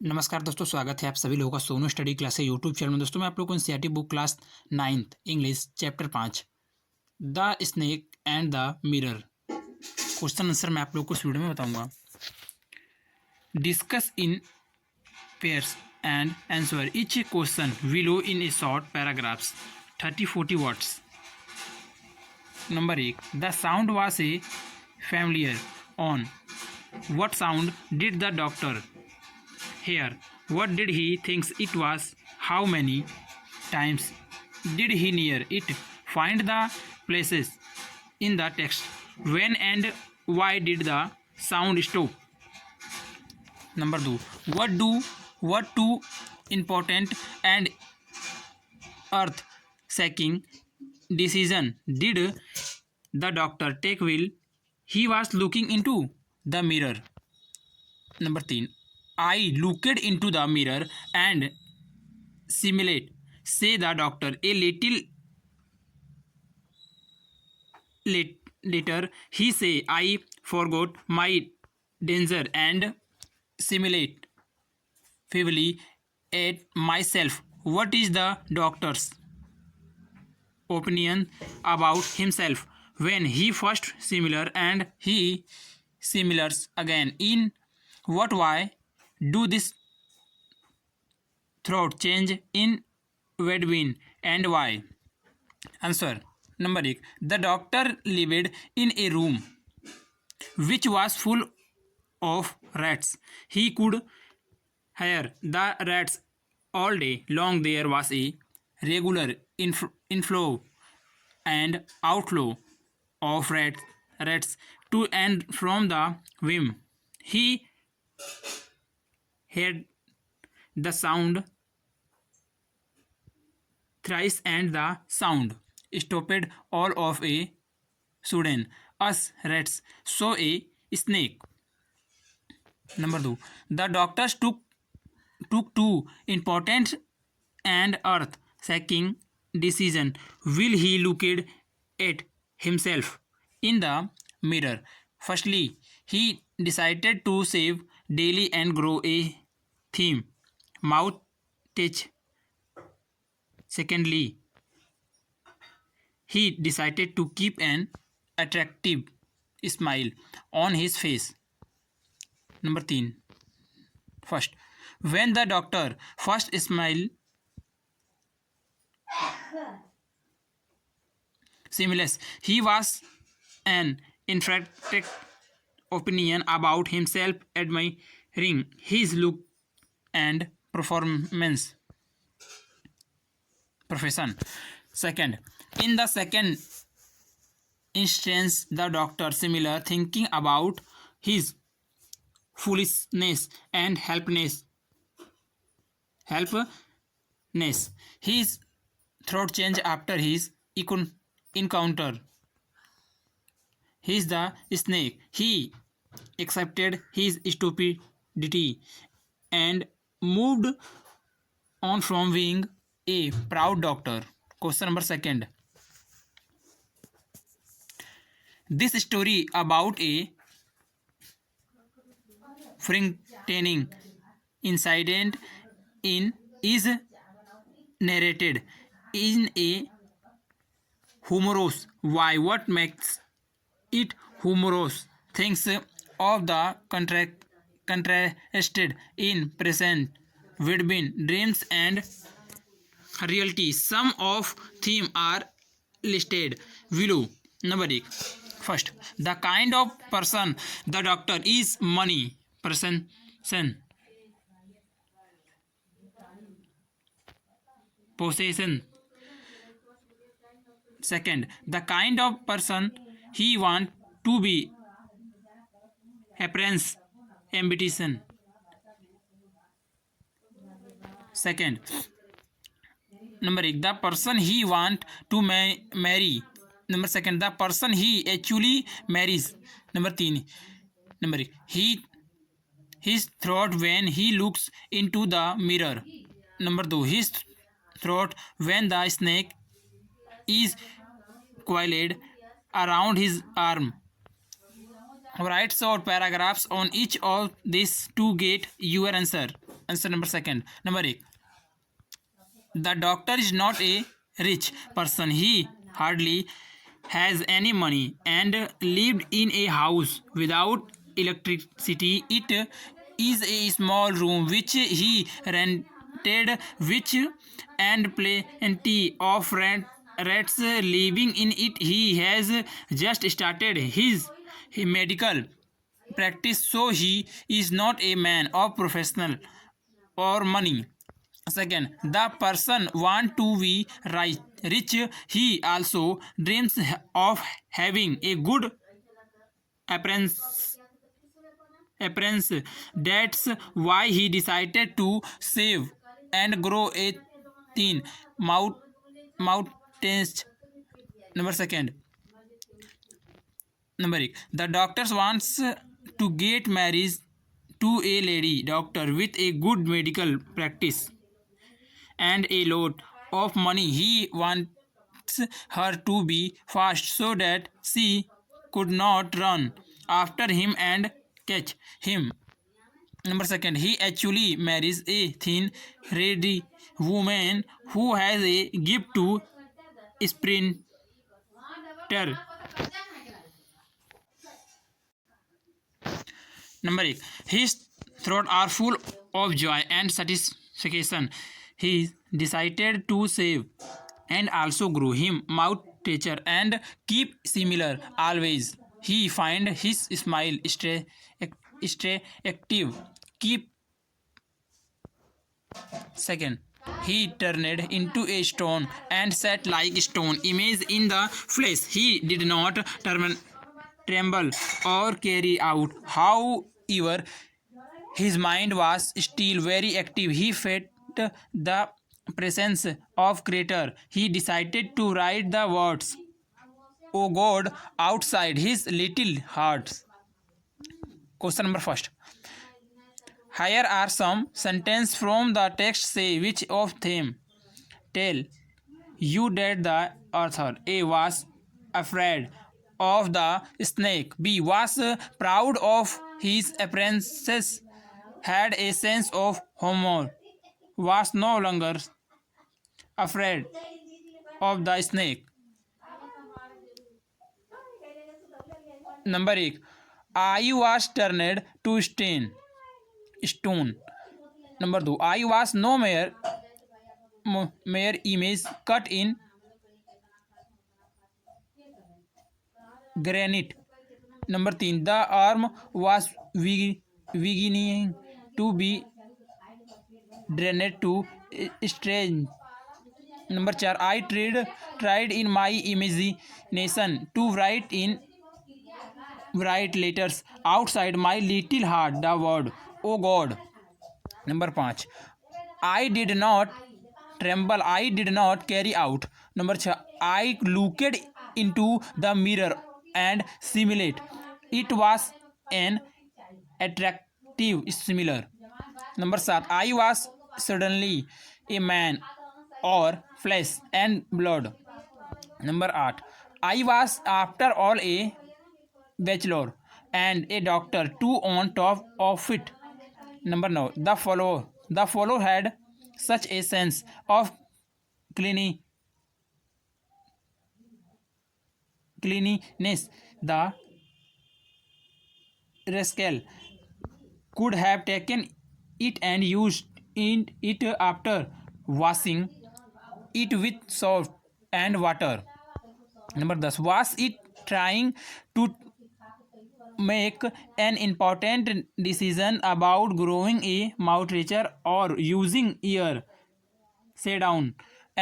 नमस्कार दोस्तों, स्वागत है आप सभी लोगों का सोनू स्टडी क्लास है यूट्यूब चैनल में। दोस्तों मैं आप लोगों को NCERT book class 9th English chapter 5 the snake and the mirror question answer मैं आप लोगों को इस वीडियो में बताऊंगा। Discuss in pairs and answer each question below in A short paragraphs 30-40 words. Number 1, the sound was a familiar on what sound did the doctor hear? What did he think it was? How many times did he near it? Find the places in the text. When and why did the sound stop? Number 2. What two important and earth-shaking decision did the doctor take while he was looking into the mirror? Number 3. I looked into the mirror and simulate, say the doctor. A little later he say, I forgot my danger and simulate feebly at myself. What is the doctor's opinion about himself when he first similar and he similars again? In what way do this throat change in between and why? Answer. Number 1. The doctor lived in a room which was full of rats. He could hear the rats all day long. There was a regular inflow and outflow of rats to and from the room. He heard the sound thrice and the sound stopped all of a sudden. Us rats saw a snake. Number 2. The doctors took two important and earth-shaking decision. Will he looked at himself in the mirror? Firstly, he decided to save daily and grow a theme mouth touch. Secondly, he decided to keep an attractive smile on his face. Number 3. First, when the doctor first smiled, seamless, he was an emphatic opinion about himself, admiring his look and performance profession. Second, in the second instance, the doctor similar thinking about his foolishness and helplessness. His throat changed after his encounter. He is the snake. He accepted his stupidity and moved on from being a proud doctor. Question number 2. This story about a frightening incident is narrated in a humorous way. What makes it humorous? Things of the contrasted in present between dreams and reality. Some of them are listed below. Number 1. First, the kind of person the doctor is money person. Possession. Second, the kind of person he want to be appearance ambition. Second, number 1, the person he want to marry. Number 2, the person he actually marries. Number 3, number 1, his thought when he looks into the mirror. Number 2, his thought when the snake is coiled around his arm. Write short paragraphs on each of these to get your answer. Answer number second. Number 8. The doctor is not a rich person. He hardly has any money and lived in a house without electricity. It is a small room which he rented, which and plenty of rats living in it. He has just started his medical practice, so he is not a man of professional or money. Second, the person want to be rich. He also dreams of having a good appearance. appearance. That's why he decided to save and grow a thin mountains. Number second. Number 8. The doctors wants to get married to a lady doctor with a good medical practice and a lot of money. He wants her to be fast so that she could not run after him and catch him. Number second, he actually marries a thin, ready woman who has a gift to sprinter. Number 8. His throat are full of joy and satisfaction. He decided to save and also grow him mouth teacher and keep similar always. He find his smile stay active. Keep second. He turned into a stone and sat like stone. Image in the flesh. He did not tremble or carry out. However, his mind was still very active. He felt the presence of Creator. He decided to write the words, "O God," outside his little heart. Question number first. Here are some sentences from the text. Say which of them tell you that the author A was afraid of the snake, B was proud of his appearances, had a sense of humor, was no longer afraid of the snake. Number 1. I was turned to stone. Number 2. I was no mere image cut in granite. Number 3. The arm was beginning to be drained to strange. Number 4. I tried in my imagination to write in bright letters outside my little heart the word, "Oh God." Number 5. I did not tremble, I did not carry out. Number 6. I looked into the mirror and simulate. It was an attractive similar. Number 7. I was suddenly a man or flesh and blood. Number 8. I was after all a bachelor and a doctor, two on top of it. Number 9. The follow had such a sense of cleanliness. The rascal could have taken it and used it after washing it with salt and water. Number 10. Was it trying to make an important decision about growing a moisturizer or using ear sit down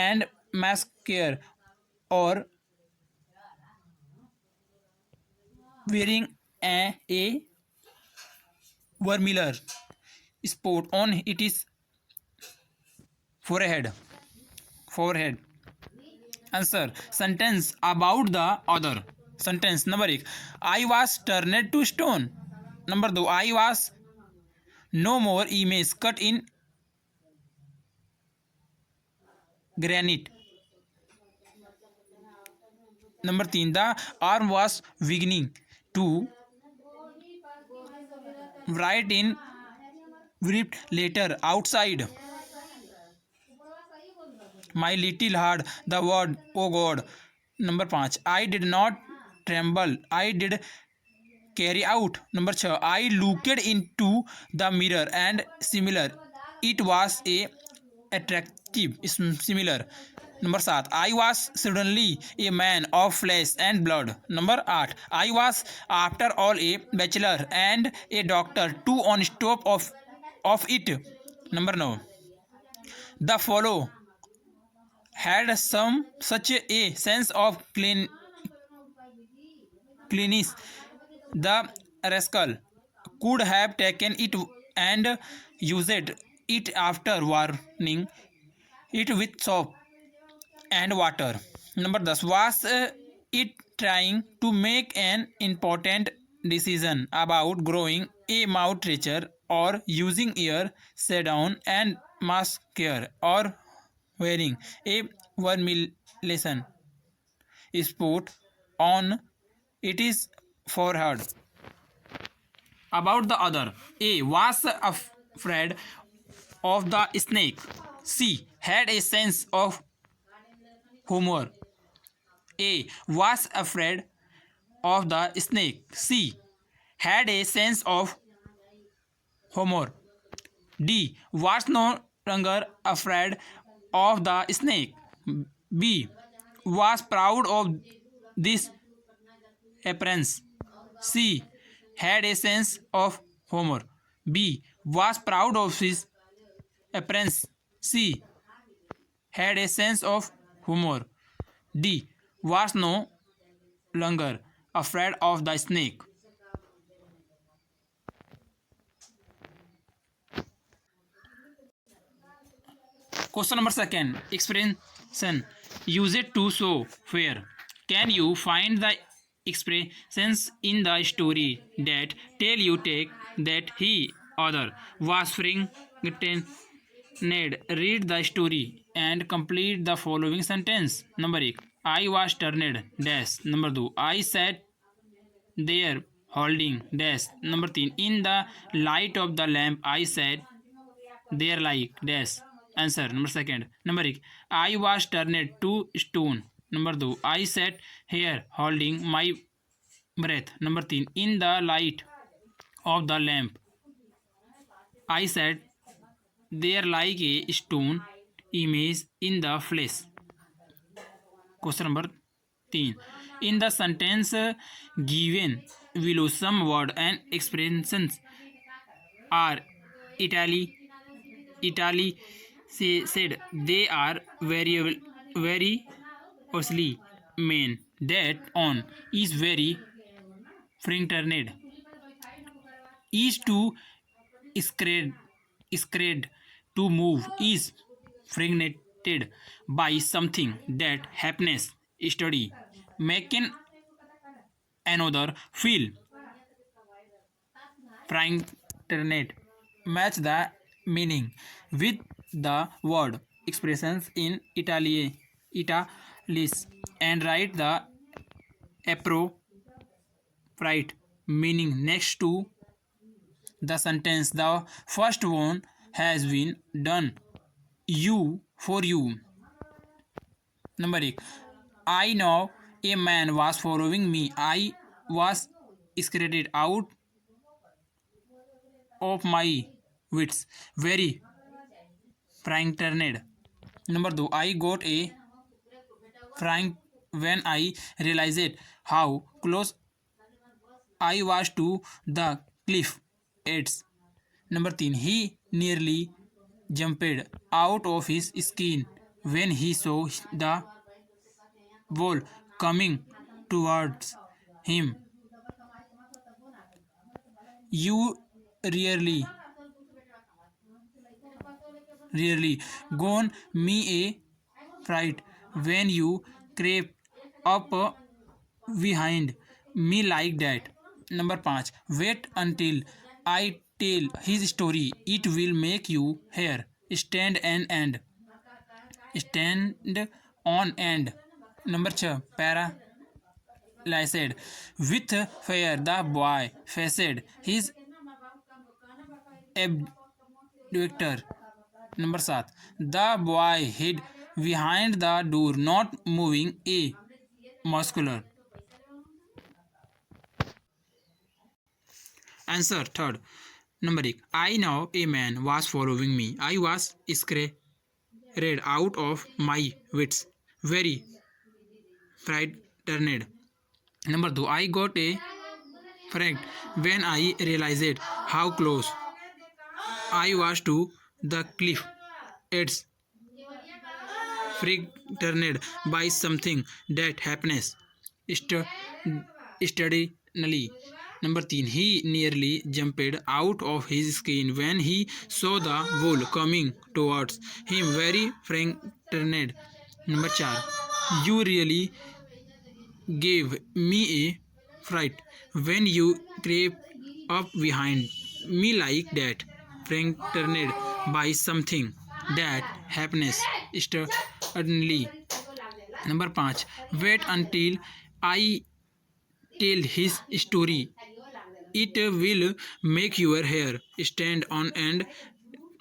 and mascara or wearing a vermilion spot on its forehead. Answer. Sentence about the other. Sentence number 1. I was turned to stone. Number 2. I was no more image cut in granite. Number 3. The arm was beginning to write in wept later outside my little heart the word oh God. Number 5, I did not tremble, I did carry out. Number 6, I looked into the mirror and similar it was a attractive similar. Number 7, I was suddenly a man of flesh and blood. Number 8, I was after all a bachelor and a doctor, two on top of it. Number 9, the fellow had some such a sense of cleanness. The rascal could have taken it and used it after warning it with soap and water. Number 10, was it trying to make an important decision about growing a mouth stretcher or using ear sedan and mask care or wearing a vermilion spot on its forehead? About the other, A was afraid of the snake. C had a sense of humor. A was afraid of the snake. C had a sense of humor. D was no longer afraid of the snake. B was proud of this appearance. C had a sense of humor. B was proud of his appearance. C had a sense of humor. D was no longer afraid of the snake. Question number second. Expression used to show fear. Can you find the expressions in the story that tell you take that he other was frightened? Read the story and complete the following sentence. Number 1. I was turned dash. Number 2. I sat there holding dash. Number 3. In the light of the lamp I sat there like dash. Answer. Number second. Number 1. I was turned to stone. Number 2. I sat here holding my breath. Number 3. In the light of the lamp I sat there like a stone image in the flesh. Question number 3. In the sentence given below, some word and expressions are Italy said they are very obviously mean that on is very frightened. Is to scared to move is frigmented by something that happiness study making another feel frightened. Match the meaning with the word expressions in Italis and write the appropriate meaning next to the sentence. The first one has been done you for you. Number 8. I know a man was following me. I was scared out of my wits, very frightened. Number 2. I got a fright when I realized how close I was to the cliff edge. Number 3. He nearly jumped out of his skin when he saw the wall coming towards him. You rarely gone me a fright when you creep up behind me like that. Number 5. Wait until I tell his story. It will make you hair stand on end. Number 6. Paralyzed with fear, the boy faced his director. Number 7. The boy hid behind the door, not moving. A. Muscular. Answer third. Number 8. I know a man was following me. I was scared out of my wits. Very frightened. Number 2. I got a fright when I realized how close I was to the cliff. It's frightened by something that happens steadily. Number 3. He nearly jumped out of his skin when he saw the bull coming towards him. Very frightened. Number 4. You really gave me a fright when you crept up behind me like that. Frightened by something that happens suddenly. Number 5. Wait until I tell his story. It will make your hair stand on end,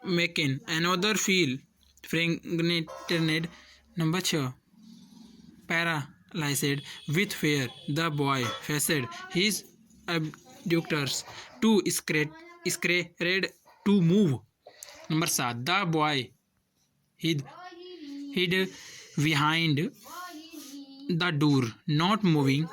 making another feel frightened. Number 6. Paralyzed with fear, the boy faced his abductors too scared to move. Number 7. The boy hid behind the door, not moving.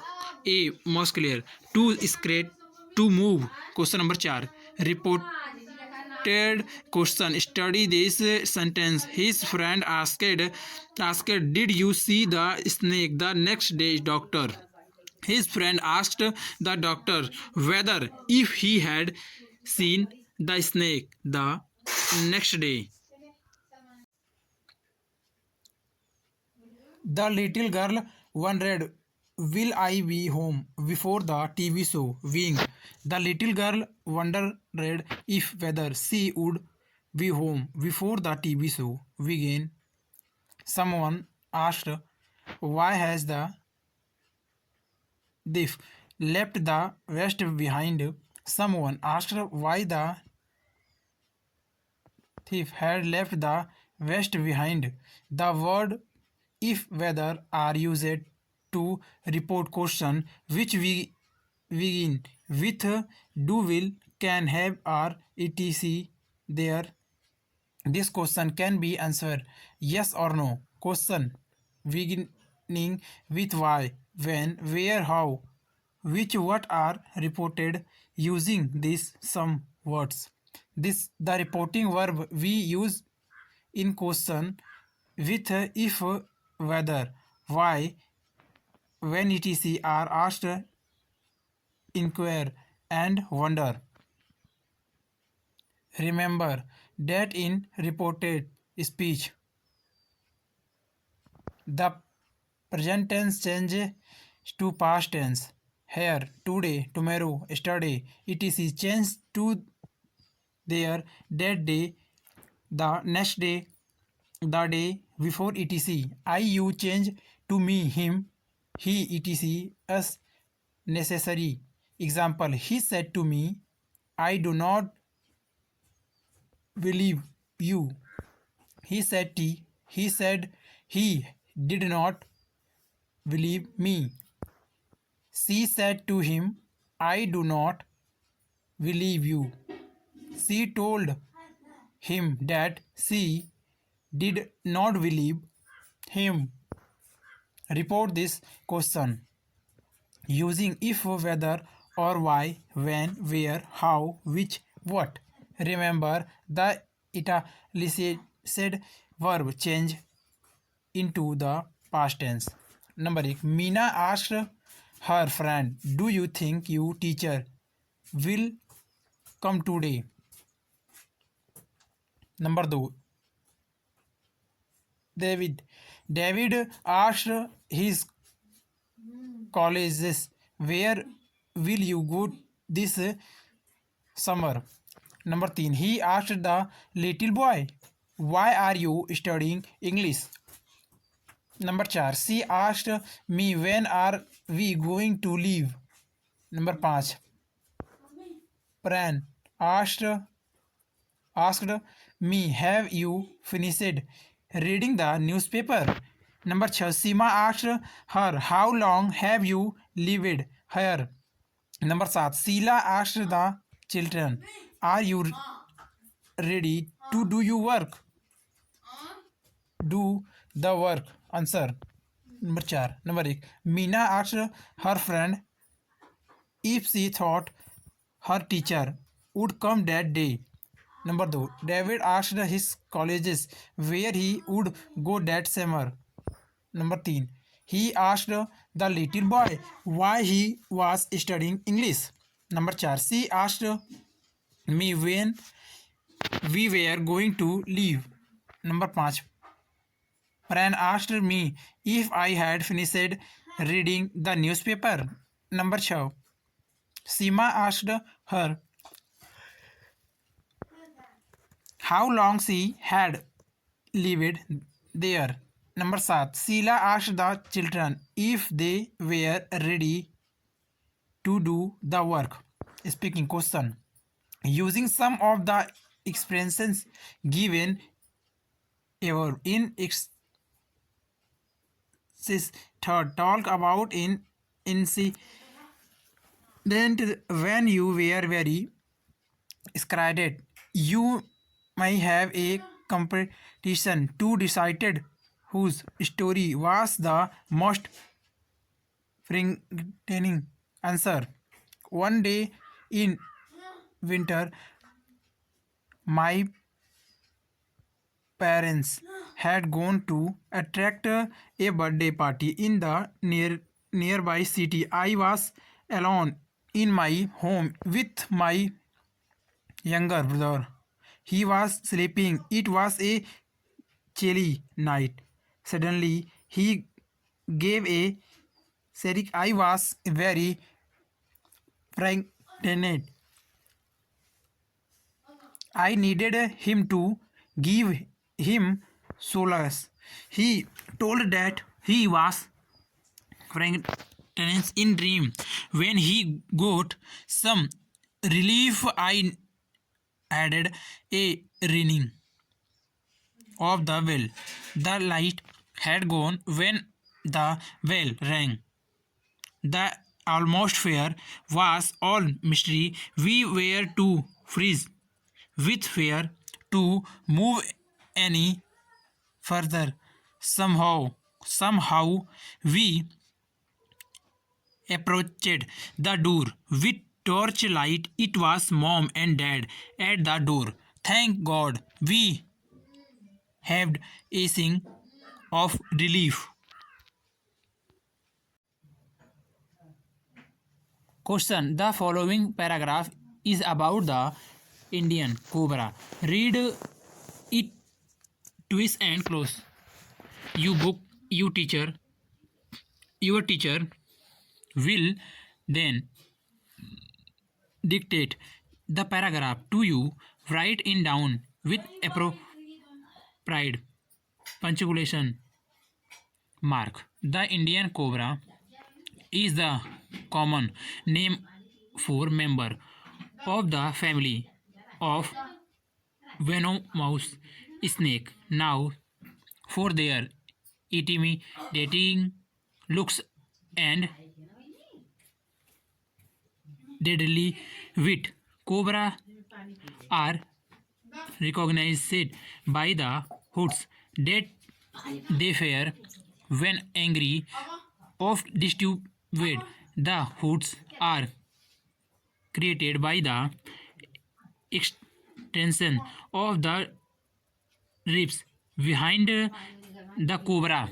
A. Muscular. Too scared to move. Question number 4. Reported question. Study this sentence. His friend asked, "Did you see the snake the next day, doctor?" His friend asked the doctor whether if he had seen the snake the next day. The little girl wondered, "Will I be home before the TV show being?" The little girl wondered if whether she would be home before the TV show began. Someone asked, "Why has the thief left the vest behind?" Someone asked why the thief had left the vest behind. The word if whether are used to report question which we begin with do will can have or etc. There this question can be answered yes or no. Question beginning with why, when, where, how, which, what are reported using these some words. This the reporting verb we use in question with if, whether, why, when etc. are asked, inquire, and wonder. Remember that in reported speech, the present tense changes to past tense. Here, today, tomorrow, yesterday, etc. change to there, that day, the next day, the day before, etc. I, you change to me, him, he, etc. as necessary. Example, he said to me, "I do not believe you." He said he did not believe me. She said to him, "I do not believe you." She told him that she did not believe him. Report this question using if, whether, or why, when, where, how, which, what. Remember the italicized verb change into the past tense. Number 1. Meena asked her friend, "Do you think your teacher will come today?" Number 2. David asked his colleagues, "Where will you go this summer?" Number 3. He asked the little boy, "Why are you studying English?" Number 4. She asked me, "When are we going to leave?" Number 5. Pran asked asked me, have you finished reading the newspaper? Number 6. Seema asked her, how long have you lived here? Number 7. Sheila asked the children, are you ready to do your work? Do the work. Answer. Number 4. Number 1. Meena asked her friend if she thought her teacher would come that day. Number 2. David asked his colleges where he would go that summer. Number 3. He asked the little boy why he was studying English. Number 4. She asked me when we were going to leave. Number 5. Pran asked me if I had finished reading the newspaper. Number 6. Seema asked her how long she had lived there. Number 7. Sheila asked the children if they were ready to do the work. Speaking question. Using some of the expressions given above in third, talk about in incident when you were very scared. You may have a competition to decide whose story was the most frightening. Answer. One day in winter, my parents had gone to attract a birthday party in the nearby city. I was alone in my home with my younger brother. He was sleeping. It was a chilly night. Suddenly, he gave a shriek. I was very frightened. I needed him to give him solace. He told that he was frightened in dream. When he got some relief, I added a ringing of the bell. The light had gone when the bell rang. The atmosphere was all mystery. We were too freeze with fear to move any further. Somehow, we approached the door with torchlight. It was mom and dad at the door. Thank God we had a sing of relief. Question. The following paragraph is about the Indian cobra. Read it twice and close. You book, you teacher, your teacher will then dictate the paragraph to you. Write it down with appropriate punctuation mark. The Indian cobra is the common name for member of the family of venomous snake. Now, for their intimidating looks and deadly wit, cobra are recognized by the hoods that they fare when angry or disturbed. The hoods are created by the extension of the ribs behind the cobra.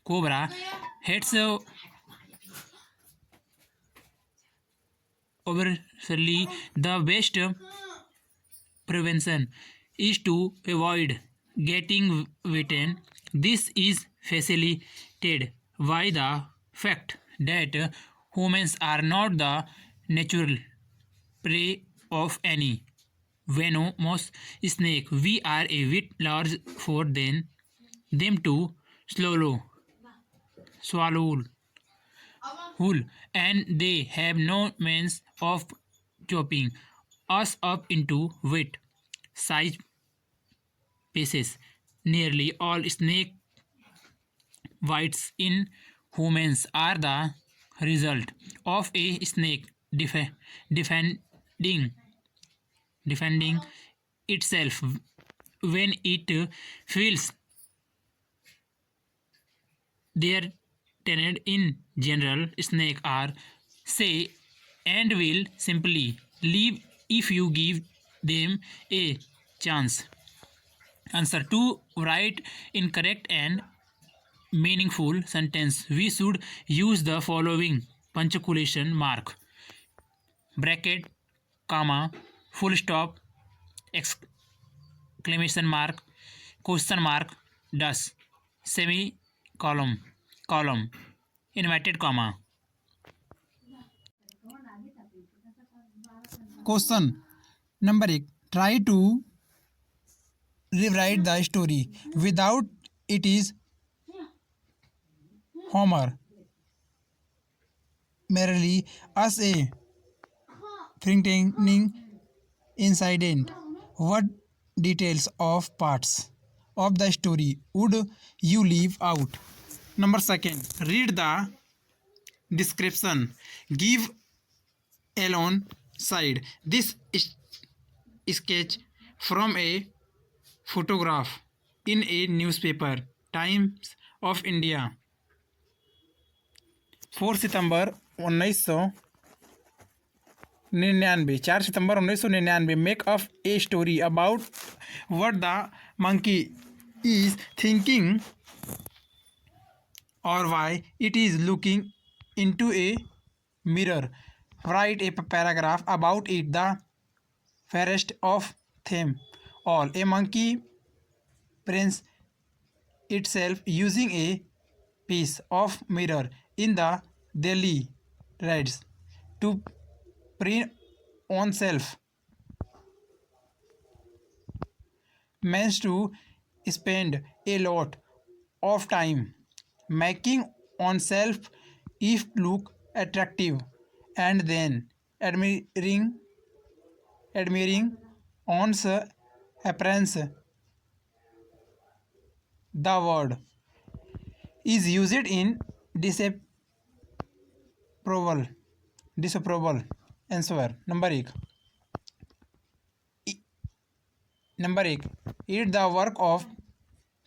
Cobra heads obviously the best prevention is to avoid getting bitten. This is facilitated by the fact that humans are not the natural prey of any venomous snake. We are a bit large for them to swallow whole, and they have no means of chopping us up into weight size pieces. Nearly all snake bites in humans are the result of a snake defending defending itself when it feels their tenant in general. Snake are say and will simply leave if you give them a chance. Answer: to write incorrect and meaningful sentence, we should use the following punctuation mark: bracket, comma, full stop, exclamation mark, question mark, dash, semicolon, column, inverted comma. Question number 1. Try to rewrite the story without it is Homer merely as a frightening incident. What details of parts of the story would you leave out? Number 2. Read the description. Give alone side. This sketch from a photograph in a newspaper. Times of India. 4 सितंबर 1999, 4 सितंबर 1999. Make up a story about what the monkey is thinking और why it is looking into a mirror. Write a paragraph about it. The fairest of them all. A monkey prints itself using a piece of mirror in the daily rides to print oneself. Means to spend a lot of time making oneself if look attractive and then admiring one's appearance. The word is used in disapproval. Answer number 1. It's the work of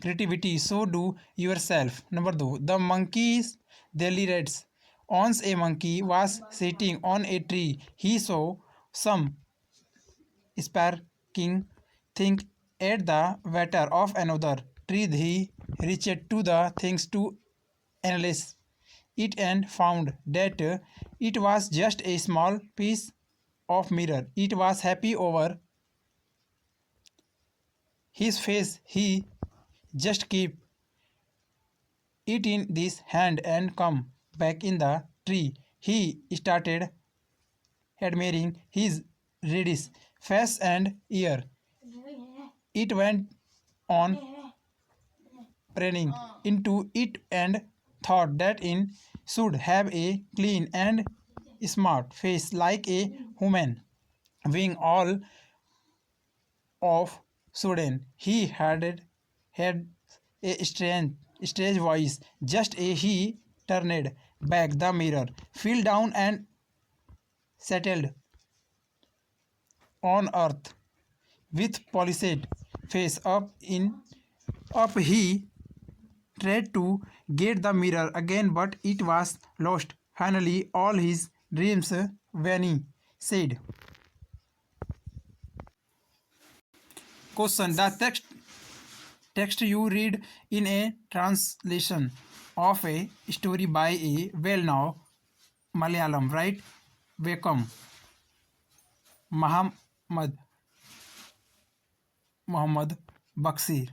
creativity, so do yourself. Number 2. The monkey's daily rides. Once a monkey was sitting on a tree. He saw some sparking thing at the water of another tree. He reached to the things to analyze it and found that it was just a small piece of mirror. It was happy over his face. He just keep it in this hand and come back in the tree. He started admiring his reddish face and ear. It went on running into it and thought that it should have a clean and smart face like a human being. All of sudden he had a strange voice. Just as he turned back, the mirror fell down and settled on earth with polished face up. He tried to get the mirror again, but it was lost. Finally, all his dreams vanished. Question: the text you read in a translation of a story by a well-known Malayalam writer, Vakam Muhammad Basir.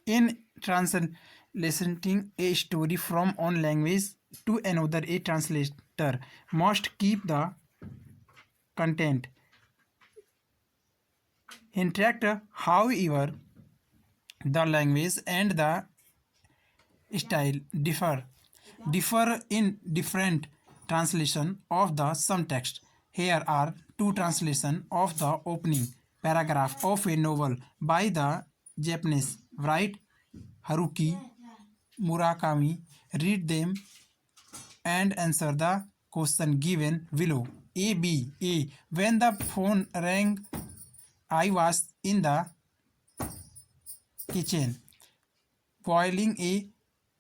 In translating a story from one language to another, a translator must keep the content intact. However, the language and the style differ in different translation of the some text. Here are two translations of the opening paragraph of a novel by the Japanese writer Haruki Murakami. Read them and answer the question given below. A. B. A. When the phone rang, I was in the kitchen boiling a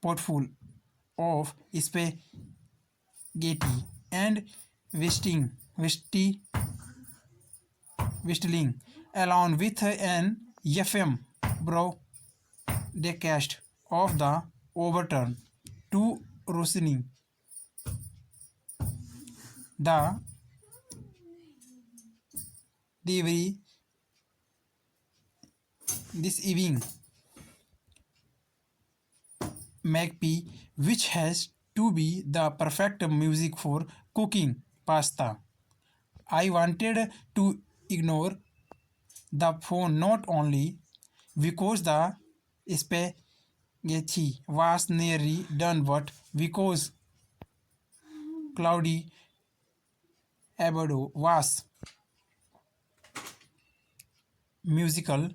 potful of spaghetti and whistling along with an FM broadcast of the overturn to Rossini. The delivery this evening Magpie, which has to be the perfect music for cooking pasta. I wanted to ignore the phone not only because the spaghetti was nearly done, but because Cloudy Abado was musical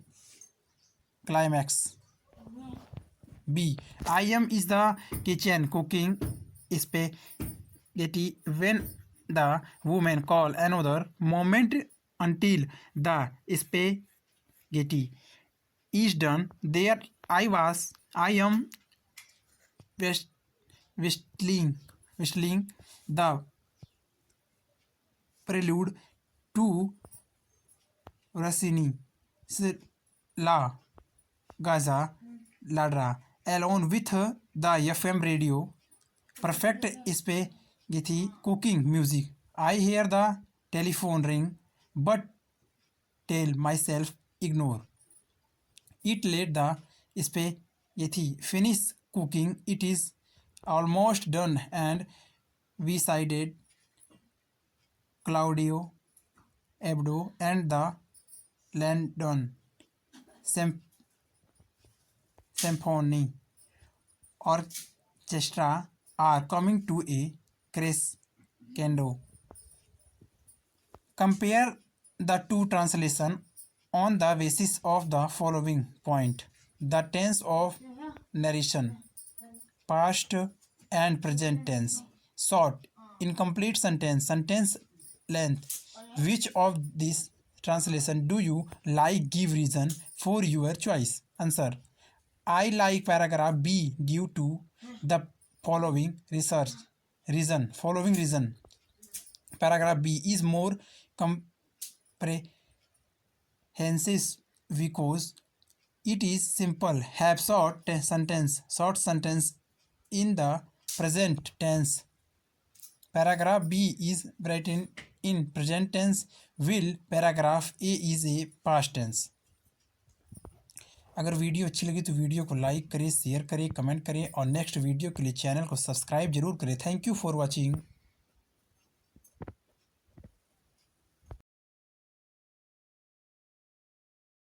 climax. B. I am is the kitchen cooking spaghetti when the woman call another moment until the spaghetti is done. There I am whist- whistling the prelude to Rossini La Gaza Ladra along with the FM radio. Perfect spaghetti cooking music. I hear the telephone ring but tell myself ignore it. Let the spaghetti finish cooking. It is almost done and we sided Claudio Abdo and the London Symphony Orchestra are coming to a crescendo. Compare the two translations on the basis of the following point. The tense of narration, past and present tense, short, incomplete sentence, sentence length. Which of these translation do you like? Give reason for your choice. Answer: I like paragraph B due to the following reason. Paragraph B is more comprehensive because it is simple, have short sentence in the present tense. Paragraph B is written in present tense while paragraph A is a past tense. अगर video अच्छी लगी तो video को like करें, share करें, comment करें और next video के लिए चैनल को सब्सक्राइब जरूर करें। Thank you for watching.